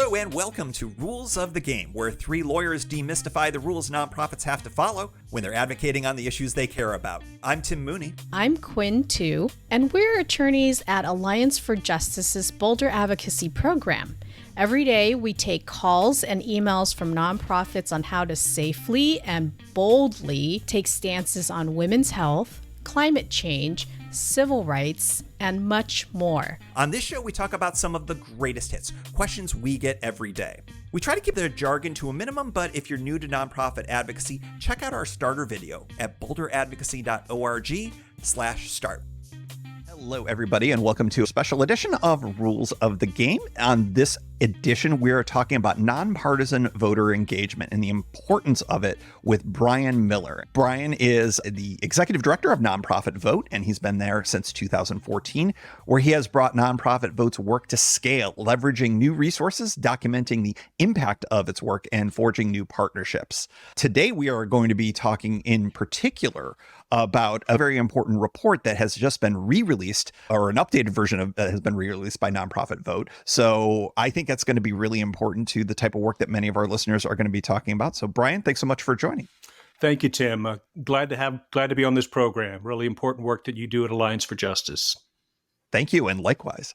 Hello and welcome to Rules of the Game, where three lawyers demystify the rules nonprofits have to follow when they're advocating on the issues they care about. I'm Tim Mooney. I'm Quinn, too, and we're attorneys at Alliance for Justice's Boulder Advocacy Program. Every day, we take calls and emails from nonprofits on how to safely and boldly take stances on women's health, climate change, civil rights, and much more. On this show, we talk about some of the greatest hits, questions we get every day. We try to keep the jargon to a minimum, but if you're new to nonprofit advocacy, check out our starter video at boulderadvocacy.org/start. Hello, everybody, and welcome to a special edition of Rules of the Game. On this edition, we're talking about nonpartisan voter engagement and the importance of it with Brian Miller. Brian is the executive director of Nonprofit Vote, and he's been there since 2014, where he has brought Nonprofit Vote's work to scale, leveraging new resources, documenting the impact of its work, and forging new partnerships. Today, we are going to be talking in particular about a very important report that has just been re-released, or an updated version of that has been re-released by Nonprofit Vote. So I think that's going to be really important to the type of work that many of our listeners are going to be talking about. So Brian, thanks so much for joining. Thank you, Tim. Glad to be on this program. Really important work that you do at Alliance for Justice. Thank you, and likewise.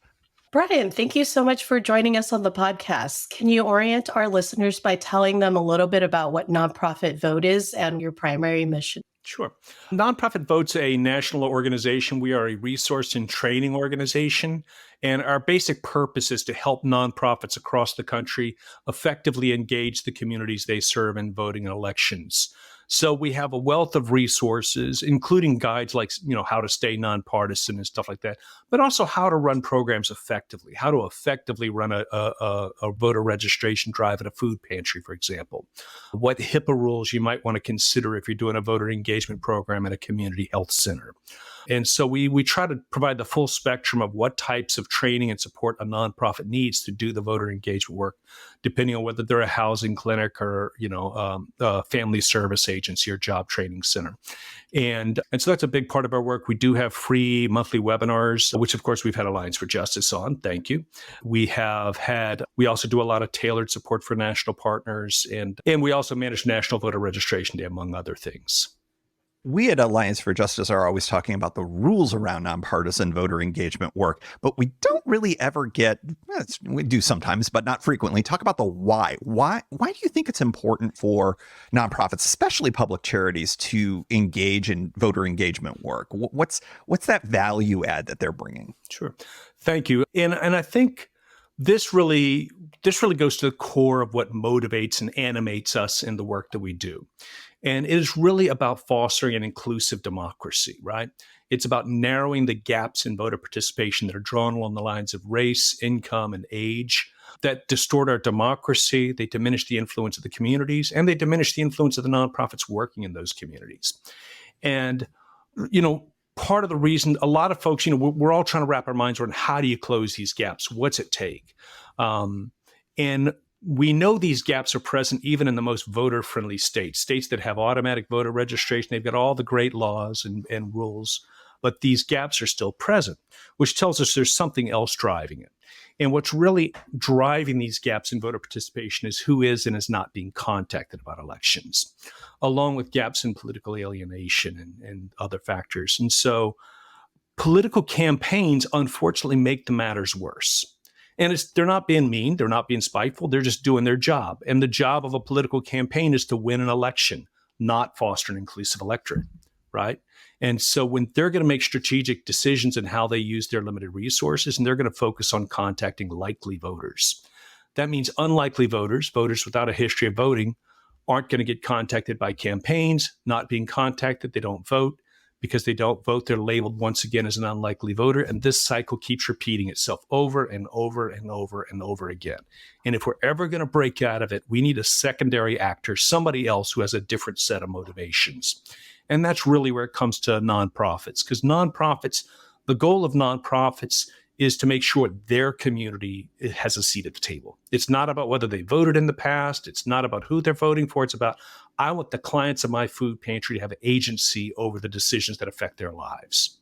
Brian, thank you so much for joining us on the podcast. Can you orient our listeners by telling them a little bit about what Nonprofit Vote is and your primary mission? Sure. Nonprofit Vote's a national organization. We are a resource and training organization, and our basic purpose is to help nonprofits across the country effectively engage the communities they serve in voting in elections. So we have a wealth of resources, including guides like, how to stay nonpartisan and stuff like that, but also how to run programs effectively, how to effectively run a voter registration drive at a food pantry, for example, what HIPAA rules you might want to consider if you're doing a voter engagement program at a community health center. And so we try to provide the full spectrum of what types of training and support a nonprofit needs to do the voter engagement work, depending on whether they're a housing clinic or, a family service agency or job training center. And so that's a big part of our work. We do have free monthly webinars, which of course we've had Alliance for Justice on. Thank you. We also do a lot of tailored support for national partners, and we also manage National Voter Registration Day, among other things. We at Alliance for Justice are always talking about the rules around nonpartisan voter engagement work, but we don't really ever we do sometimes, but not frequently, talk about the why. Why do you think it's important for nonprofits, especially public charities, to engage in voter engagement work? What's that value add that they're bringing? Sure. Thank you. And I think this really goes to the core of what motivates and animates us in the work that we do. And it is really about fostering an inclusive democracy, right? It's about narrowing the gaps in voter participation that are drawn along the lines of race, income, and age that distort our democracy. They diminish the influence of the communities, and they diminish the influence of the nonprofits working in those communities. And, part of the reason a lot of folks, we're all trying to wrap our minds around how do you close these gaps? What's it take? And we know these gaps are present even in the most voter-friendly states that have automatic voter registration. They've got all the great laws and rules, but these gaps are still present, which tells us there's something else driving it. And what's really driving these gaps in voter participation is who is and is not being contacted about elections, along with gaps in political alienation and other factors. And so political campaigns, unfortunately, make the matters worse. And they're not being mean, they're not being spiteful, they're just doing their job. And the job of a political campaign is to win an election, not foster an inclusive electorate, right? And so when they're going to make strategic decisions in how they use their limited resources, and they're going to focus on contacting likely voters. That means unlikely voters without a history of voting, aren't going to get contacted by campaigns, not being contacted, they don't vote. Because they don't vote, they're labeled once again as an unlikely voter. And this cycle keeps repeating itself over and over and over and over again. And if we're ever going to break out of it, we need a secondary actor, somebody else who has a different set of motivations. And that's really where it comes to nonprofits. Because the goal of nonprofits is to make sure their community has a seat at the table. It's not about whether they voted in the past. It's not about who they're voting for. It's about, I want the clients of my food pantry to have agency over the decisions that affect their lives.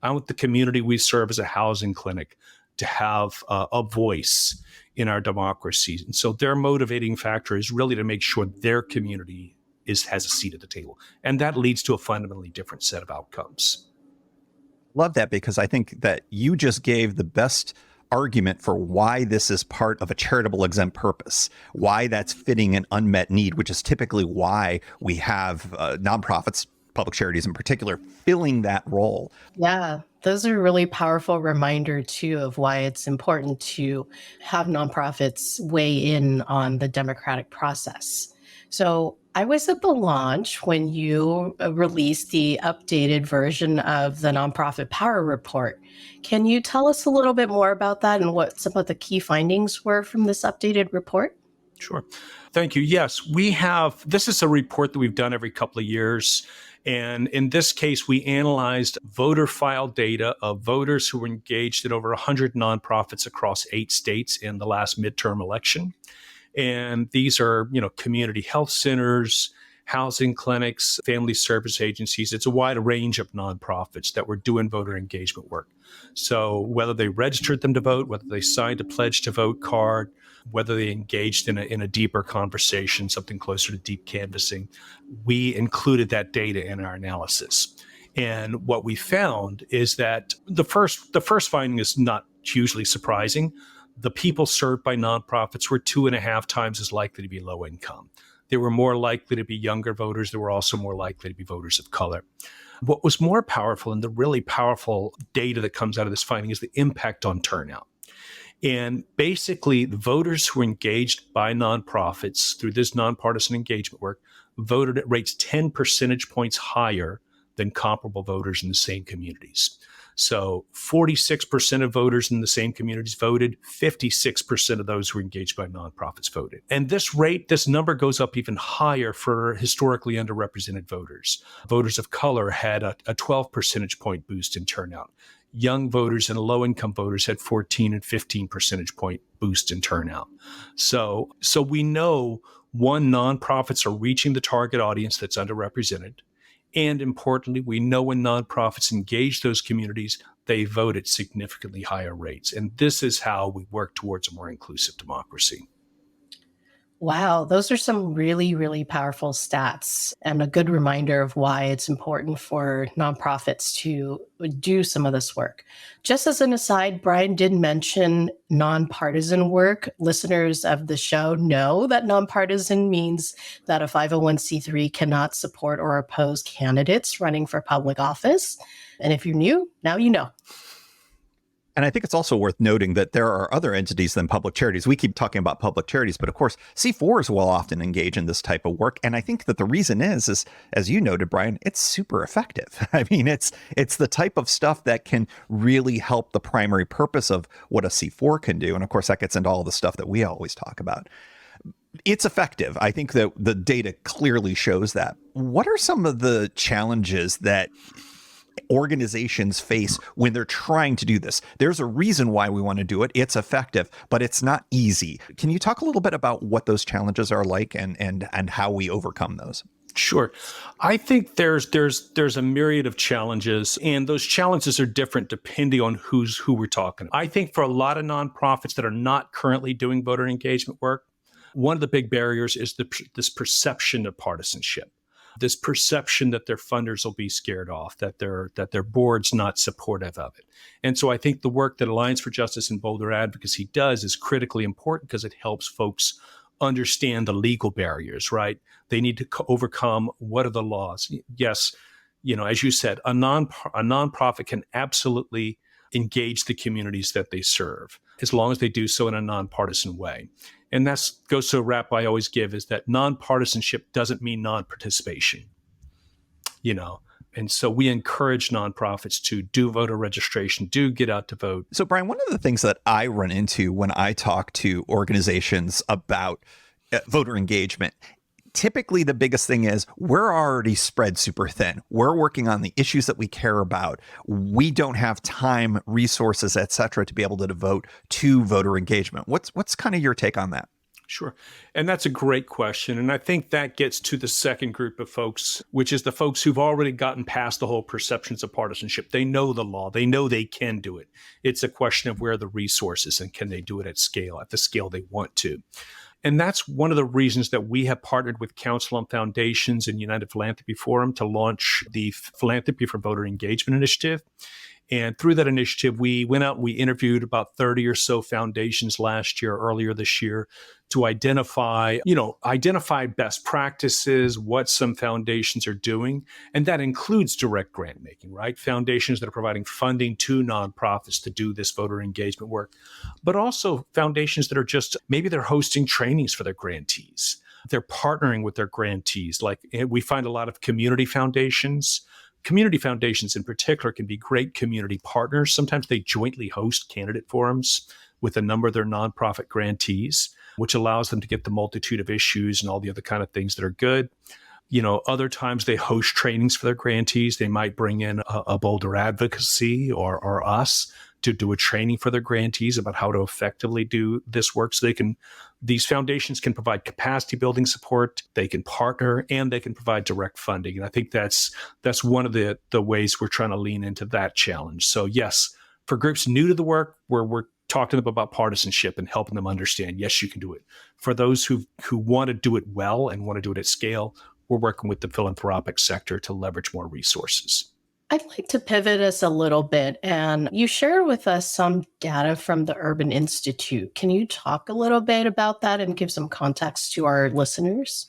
I want the community we serve as a housing clinic to have a voice in our democracy. And so their motivating factor is really to make sure their community has a seat at the table. And that leads to a fundamentally different set of outcomes. Love that, because I think that you just gave the best argument for why this is part of a charitable exempt purpose, why that's fitting an unmet need, which is typically why we have nonprofits, public charities in particular, filling that role. Yeah, those are really powerful reminder too of why it's important to have nonprofits weigh in on the democratic process. So I was at the launch when you released the updated version of the Nonprofit Power Report. Can you tell us a little bit more about that and what some of the key findings were from this updated report? Sure. Thank you. Yes, this is a report that we've done every couple of years. And in this case, we analyzed voter file data of voters who were engaged in over 100 nonprofits across 8 states in the last midterm election. And these are, community health centers, housing clinics, family service agencies. It's a wide range of nonprofits that were doing voter engagement work. So whether they registered them to vote, whether they signed a pledge to vote card, whether they engaged in a deeper conversation, something closer to deep canvassing, we included that data in our analysis. And what we found is that the first finding is not hugely surprising. The people served by nonprofits were 2.5 times as likely to be low income. They were more likely to be younger voters. They were also more likely to be voters of color. What was more powerful, and the really powerful data that comes out of this finding, is the impact on turnout. And basically, the voters who were engaged by nonprofits through this nonpartisan engagement work voted at rates 10 percentage points higher than comparable voters in the same communities. So 46% of voters in the same communities voted, 56% of those who were engaged by nonprofits voted. And this number goes up even higher for historically underrepresented voters. Voters of color had a 12 percentage point boost in turnout. Young voters and low-income voters had 14 and 15 percentage point boost in turnout. So we know, one, nonprofits are reaching the target audience that's underrepresented. And importantly, we know when nonprofits engage those communities, they vote at significantly higher rates. And this is how we work towards a more inclusive democracy. Wow, those are some really, really powerful stats and a good reminder of why it's important for nonprofits to do some of this work. Just as an aside, Brian did mention nonpartisan work. Listeners of the show know that nonpartisan means that a 501c3 cannot support or oppose candidates running for public office. And if you're new, now you know. And I think it's also worth noting that there are other entities than public charities. We keep talking about public charities, but of course, C4s will often engage in this type of work. And I think that the reason is, as you noted, Brian, it's super effective. I mean, it's the type of stuff that can really help the primary purpose of what a C4 can do. And of course, that gets into all the stuff that we always talk about. It's effective. I think that the data clearly shows that. What are some of the challenges that organizations face when they're trying to do this? There's a reason why we want to do it. It's effective, but it's not easy. Can you talk a little bit about what those challenges are like and how we overcome those? Sure. I think there's a myriad of challenges, and those challenges are different depending on who we're talking. I think for a lot of nonprofits that are not currently doing voter engagement work, one of the big barriers is this perception of partisanship. This perception that their funders will be scared off, that their board's not supportive of it. And so I think the work that Alliance for Justice and Boulder Advocacy does is critically important because it helps folks understand the legal barriers, right? They need to overcome what are the laws. Yes, as you said, a nonprofit can absolutely engage the communities that they serve, as long as they do so in a nonpartisan way. And that goes to a rap I always give, is that nonpartisanship doesn't mean non-participation, And so we encourage nonprofits to do voter registration, do get out to vote. So, Brian, one of the things that I run into when I talk to organizations about voter engagement, typically the biggest thing is we're already spread super thin. We're working on the issues that we care about. We don't have time, resources, et cetera, to be able to devote to voter engagement. What's kind of your take on that? Sure. And that's a great question. And I think that gets to the second group of folks, which is the folks who've already gotten past the whole perceptions of partisanship. They know the law. They know they can do it. It's a question of where are the resources and can they do it at the scale they want to. And that's one of the reasons that we have partnered with Council on Foundations and United Philanthropy Forum to launch the Philanthropy for Voter Engagement Initiative. And through that initiative, we went out and we interviewed about 30 or so foundations earlier this year, to identify best practices, what some foundations are doing. And that includes direct grant making, right? Foundations that are providing funding to nonprofits to do this voter engagement work, but also foundations that are just, maybe they're hosting trainings for their grantees. They're partnering with their grantees. Like, we find a lot of community foundations. Community foundations in particular can be great community partners. Sometimes they jointly host candidate forums with a number of their nonprofit grantees, which allows them to get the multitude of issues and all the other kind of things that are good. Other times they host trainings for their grantees. They might bring in a Boulder Advocacy or us to do a training for their grantees about how to effectively do this work. So these foundations can provide capacity building support, they can partner, and they can provide direct funding. And I think that's one of the ways we're trying to lean into that challenge. So yes, for groups new to the work, we're talking to them about partisanship and helping them understand, yes, you can do it. For those who want to do it well and want to do it at scale, we're working with the philanthropic sector to leverage more resources. I'd like to pivot us a little bit, and you shared with us some data from the Urban Institute. Can you talk a little bit about that and give some context to our listeners?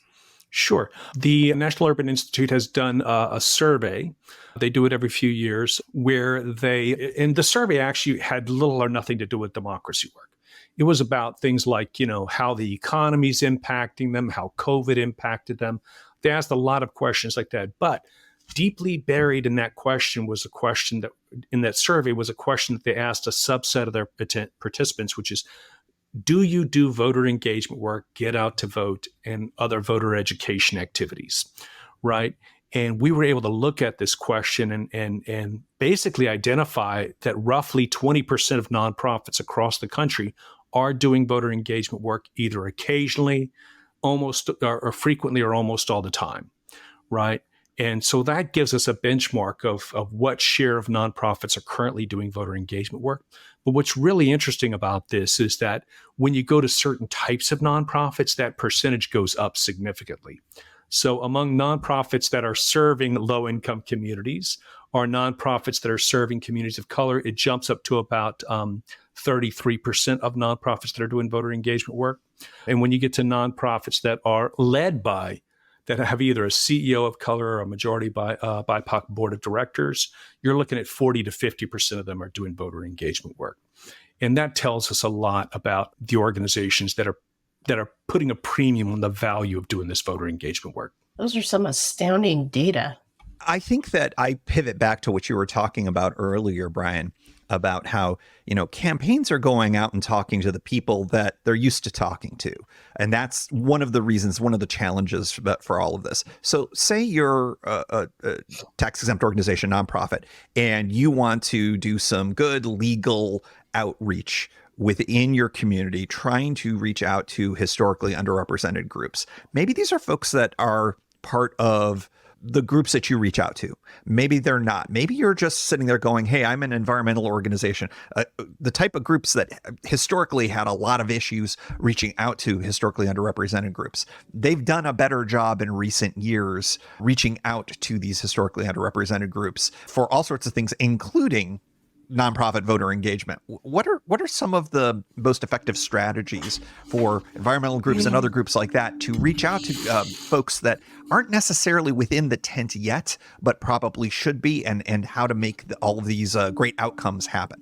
Sure. The National Urban Institute has done a survey. They do it every few years and the survey actually had little or nothing to do with democracy work. It was about things like, how the economy's impacting them, how COVID impacted them. They asked a lot of questions like that, but deeply buried in that question was a question that they asked a subset of their participants, which is, do you do voter engagement work, get out to vote, and other voter education activities, right? And we were able to look at this question and basically identify that roughly 20% of nonprofits across the country are doing voter engagement work either occasionally, almost or frequently, or almost all the time, right? And so that gives us a benchmark of what share of nonprofits are currently doing voter engagement work. But what's really interesting about this is that when you go to certain types of nonprofits, that percentage goes up significantly. So among nonprofits that are serving low-income communities or nonprofits that are serving communities of color, it jumps up to about 33% of nonprofits that are doing voter engagement work. And when you get to nonprofits that are led by that have either a CEO of color or a majority BIPOC board of directors, you're looking at 40 to 50% of them are doing voter engagement work. And that tells us a lot about the organizations that are putting a premium on the value of doing this voter engagement work. Those are some astounding data. I think that I pivot back to what you were talking about earlier, Brian, about how, campaigns are going out and talking to the people that they're used to talking to. And that's one of the reasons, one of the challenges for all of this. So say you're a tax-exempt organization, nonprofit, and you want to do some good legal outreach within your community, trying to reach out to historically underrepresented groups. Maybe these are folks that are part of the groups that you reach out to. Maybe they're not. Maybe you're just sitting there going, hey, I'm an environmental organization. The type of groups that historically had a lot of issues reaching out to historically underrepresented groups. They've done a better job in recent years reaching out to these historically underrepresented groups for all sorts of things, including nonprofit voter engagement. What are some of the most effective strategies for environmental groups and other groups like that to reach out to folks that aren't necessarily within the tent yet, but probably should be, and how to make all of these great outcomes happen?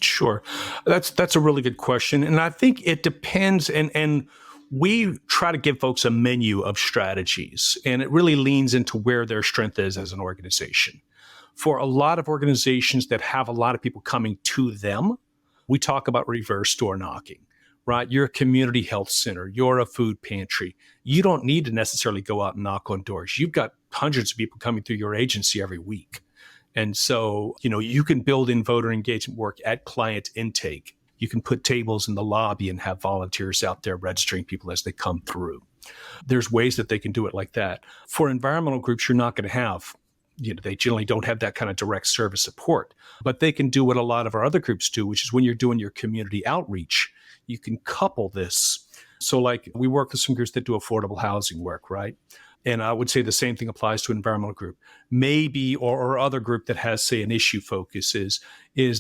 Sure. That's a really good question. And I think it depends, and we try to give folks a menu of strategies, and it really leans into where their strength is as an organization. For a lot of organizations that have a lot of people coming to them, we talk about reverse door knocking, right? You're a community health center. You're a food pantry. You don't need to necessarily go out and knock on doors. You've got hundreds of people coming through your agency every week. And so, you can build in voter engagement work at client intake You can put tables in the lobby and have volunteers out there registering people as they come through. There's ways that they can do it like that. For environmental groups, you're not going to have, they generally don't have that kind of direct service support, but they can do what a lot of our other groups do, which is when you're doing your community outreach, you can couple this. So like we work with some groups that do affordable housing work, right? And I would say the same thing applies to an environmental group. Maybe, or other group that has, say, an issue focus is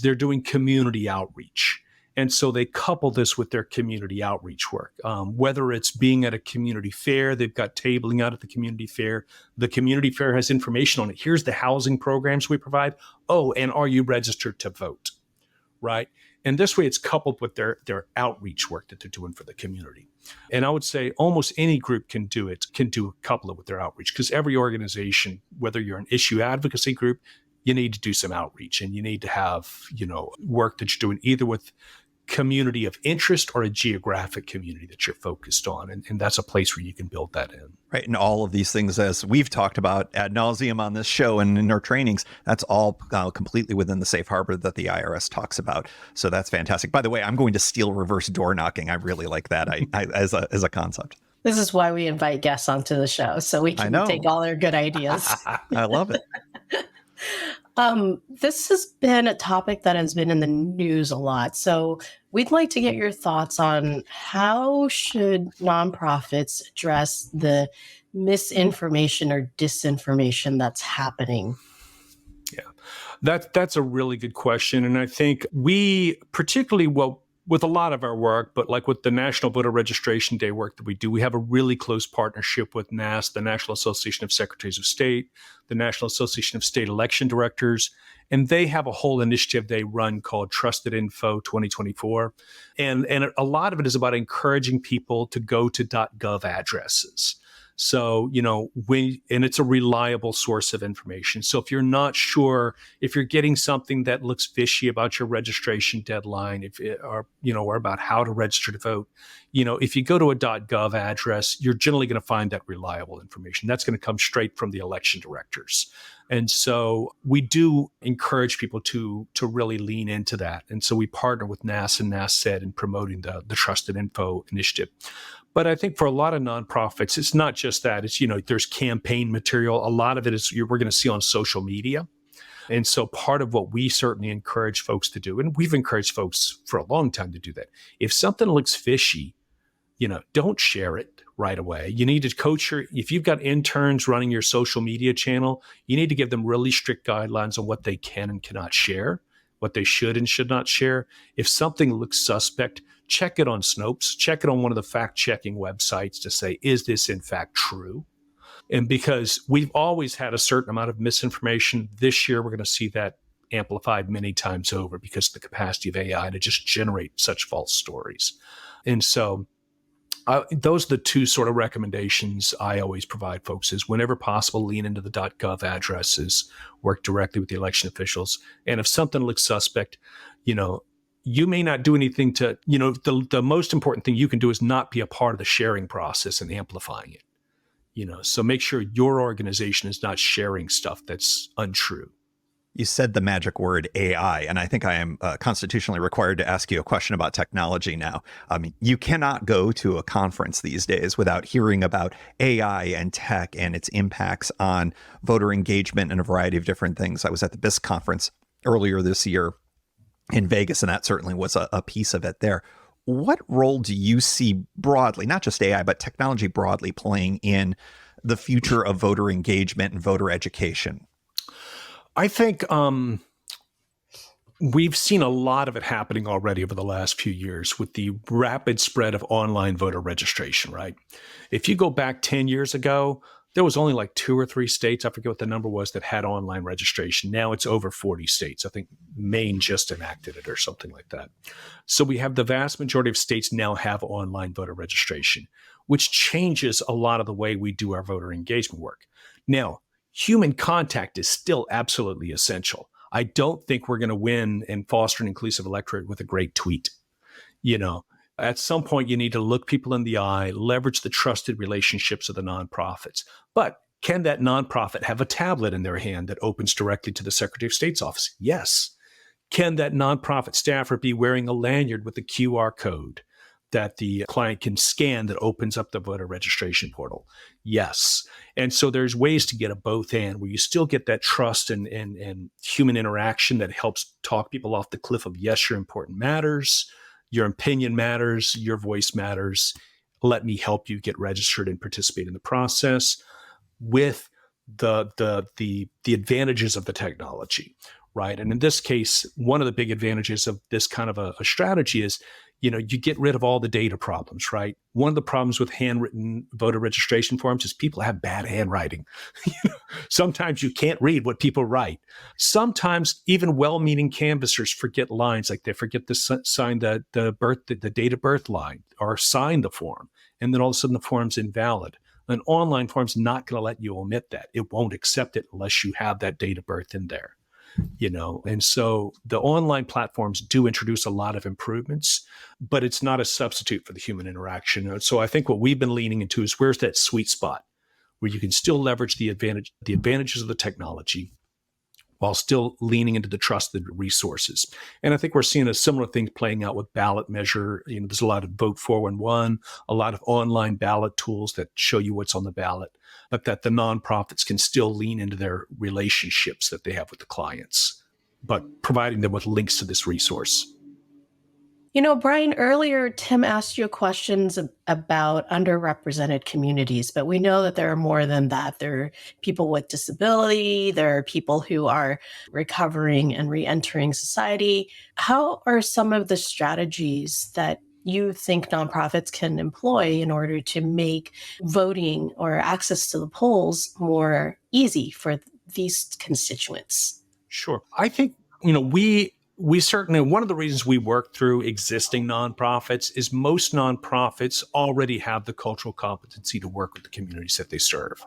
they're doing community outreach. And so they couple this with their community outreach work, whether it's being at a community fair, they've got tabling out at the community fair. The community fair has information on it. Here's the housing programs we provide. Oh, and are you registered to vote, right? And this way it's coupled with their outreach work that they're doing for the community. And I would say almost any group can couple it with their outreach, because every organization, whether you're an issue advocacy group, you need to do some outreach, and you need to have, work that you're doing either with community of interest or a geographic community that you're focused on. And that's a place where you can build that in. Right. And all of these things, as we've talked about ad nauseum on this show and in our trainings, that's all completely within the safe harbor that the IRS talks about. So that's fantastic. By the way, I'm going to steal reverse door knocking. I really like that as a concept. This is why we invite guests onto the show, so we can take all their good ideas. I love it. This has been a topic that has been in the news a lot. So we'd like to get your thoughts on how should nonprofits address the misinformation or disinformation that's happening? Yeah, that's a really good question. And I think we particularly, with a lot of our work, but like with the National Voter Registration Day work that we do, we have a really close partnership with NAS, the National Association of Secretaries of State, the National Association of State Election Directors, and they have a whole initiative they run called Trusted Info 2024. And a lot of it is about encouraging people to go to .gov addresses. So, and it's a reliable source of information. So if you're not sure, if you're getting something that looks fishy about your registration deadline, or about how to register to vote, if you go to a .gov address, you're generally going to find that reliable information. That's going to come straight from the election directors. And so we do encourage people to really lean into that. And so we partner with NAS and NASCED in promoting the Trusted Info initiative. But I think for a lot of nonprofits, it's not just that. It's, there's campaign material. A lot of it is we're going to see on social media. And so part of what we certainly encourage folks to do, and we've encouraged folks for a long time to do that, if something looks fishy, don't share it right away. You need to coach if you've got interns running your social media channel, you need to give them really strict guidelines on what they can and cannot share, what they should and should not share. If something looks suspect, check it on Snopes, check it on one of the fact-checking websites to say, is this in fact true? And because we've always had a certain amount of misinformation, this year we're going to see that amplified many times over because of the capacity of AI to just generate such false stories. And so those are the two sort of recommendations I always provide folks is whenever possible, lean into the .gov addresses, work directly with the election officials. And if something looks suspect, you may not do anything to, the most important thing you can do is not be a part of the sharing process and amplifying it, so make sure your organization is not sharing stuff that's untrue. You said the magic word AI, and I think I am constitutionally required to ask you a question about technology now. I mean, you cannot go to a conference these days without hearing about AI and tech and its impacts on voter engagement and a variety of different things. I was at the BISC conference earlier this year in Vegas, and that certainly was a piece of it there. What role do you see broadly, not just AI, but technology broadly playing in the future of voter engagement and voter education? I think we've seen a lot of it happening already over the last few years with the rapid spread of online voter registration, right? If you go back 10 years ago, there was only like 2 or 3 states, I forget what the number was, that had online registration. Now it's over 40 states. I think Maine just enacted it or something like that. So we have the vast majority of states now have online voter registration, which changes a lot of the way we do our voter engagement work. Now, human contact is still absolutely essential. I don't think we're going to win and foster an inclusive electorate with a great tweet. At some point, you need to look people in the eye, leverage the trusted relationships of the nonprofits. But can that nonprofit have a tablet in their hand that opens directly to the Secretary of State's office? Yes. Can that nonprofit staffer be wearing a lanyard with a QR code that the client can scan that opens up the voter registration portal? Yes. And so there's ways to get a both and, where you still get that trust and human interaction that helps talk people off the cliff of, yes, your important matters, your opinion matters, your voice matters. Let me help you get registered and participate in the process, with the advantages of the technology, right? And in this case, one of the big advantages of this kind of a strategy is, you get rid of all the data problems, right? One of the problems with handwritten voter registration forms is people have bad handwriting. Sometimes you can't read what people write. Sometimes even well-meaning canvassers forget lines, like they forget to sign the date of birth line, or sign the form, and then all of a sudden the form's invalid. An online form's not going to let you omit that. It won't accept it unless you have that date of birth in there. And so the online platforms do introduce a lot of improvements, but it's not a substitute for the human interaction. And so I think what we've been leaning into is, where's that sweet spot where you can still leverage the advantages of the technology while still leaning into the trusted resources. And I think we're seeing a similar thing playing out with ballot measure. There's a lot of Vote 411, a lot of online ballot tools that show you what's on the ballot, but that the nonprofits can still lean into their relationships that they have with the clients, but providing them with links to this resource. Brian, earlier, Tim asked you questions about underrepresented communities, but we know that there are more than that. There are people with disability, there are people who are recovering and re-entering society. How are some of the strategies that you think nonprofits can employ in order to make voting or access to the polls more easy for these constituents? Sure. I think, we certainly, one of the reasons we work through existing nonprofits is most nonprofits already have the cultural competency to work with the communities that they serve.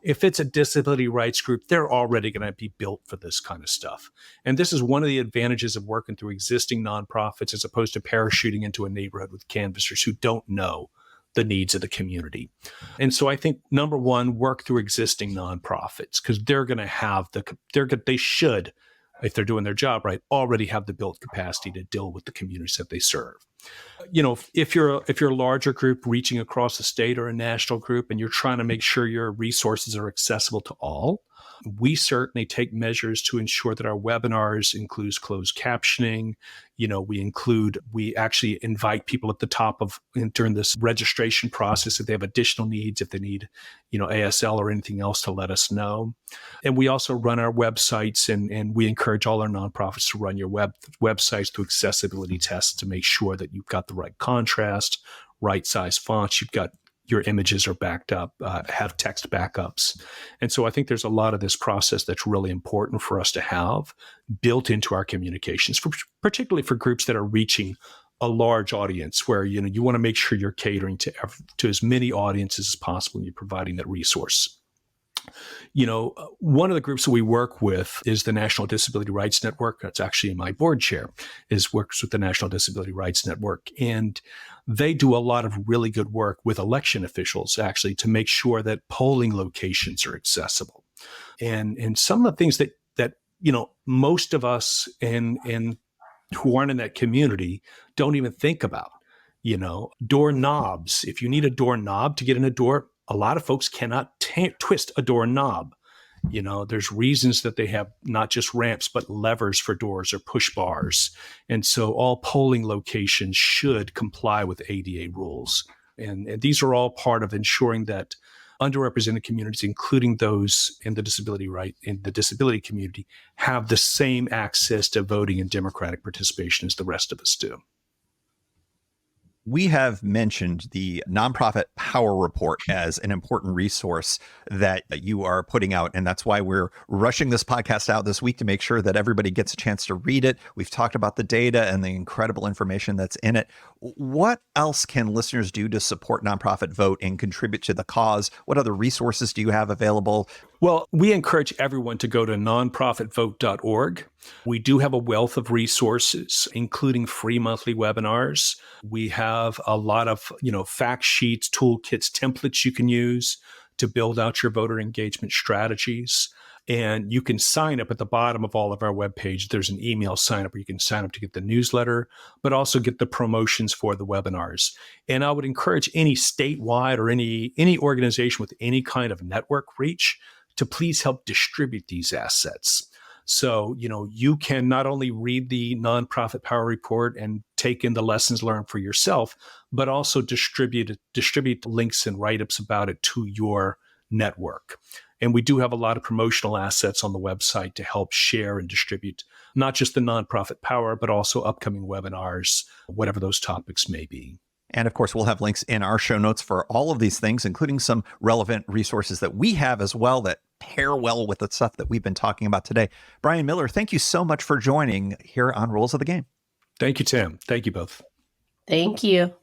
If it's a disability rights group, they're already going to be built for this kind of stuff. And this is one of the advantages of working through existing nonprofits, as opposed to parachuting into a neighborhood with canvassers who don't know the needs of the community. And so I think, number one, work through existing nonprofits, because they're going to have they should, if they're doing their job right, already have the built capacity to deal with the communities that they serve. If you're a larger group reaching across the state, or a national group, and you're trying to make sure your resources are accessible to all, we certainly take measures to ensure that our webinars includes closed captioning. We actually invite people at the top during this registration process, if they have additional needs, if they need, ASL or anything else, to let us know. And we also run our websites, and we encourage all our nonprofits to run your websites through accessibility tests to make sure that you've got the right contrast, right size fonts, you've got your images are backed up, have text backups. And so I think there's a lot of this process that's really important for us to have built into our communications, particularly for groups that are reaching a large audience, where you want to make sure you're catering to as many audiences as possible, and you're providing that resource. One of the groups that we work with is the National Disability Rights Network. That's actually my board chair, works with the National Disability Rights Network. And they do a lot of really good work with election officials, actually, to make sure that polling locations are accessible. And some of the things that most of us and who aren't in that community don't even think about. Doorknobs. If you need a doorknob to get in a door, a lot of folks cannot twist a doorknob. There's reasons that they have not just ramps, but levers for doors or push bars. And so all polling locations should comply with ADA rules. And these are all part of ensuring that underrepresented communities, including those in the disability community, have the same access to voting and democratic participation as the rest of us do. We have mentioned the Nonprofit Power Report as an important resource that you are putting out. And that's why we're rushing this podcast out this week, to make sure that everybody gets a chance to read it. We've talked about the data and the incredible information that's in it. What else can listeners do to support nonprofit vote and contribute to the cause? What other resources do you have available? Well, we encourage everyone to go to nonprofitvote.org. We do have a wealth of resources, including free monthly webinars. We have a lot of, fact sheets, toolkits, templates you can use to build out your voter engagement strategies. And you can sign up at the bottom of all of our webpage. There's an email sign up where you can sign up to get the newsletter, but also get the promotions for the webinars. And I would encourage any statewide or any organization with any kind of network reach to please help distribute these assets. So, you can not only read the Nonprofit Power Report and take in the lessons learned for yourself, but also distribute links and write-ups about it to your network. And we do have a lot of promotional assets on the website to help share and distribute not just the Nonprofit Power, but also upcoming webinars, whatever those topics may be. And of course, we'll have links in our show notes for all of these things, including some relevant resources that we have as well that pair well with the stuff that we've been talking about today. Brian Miller, thank you so much for joining here on Rules of the Game. Thank you, Tim. Thank you both. Thank you.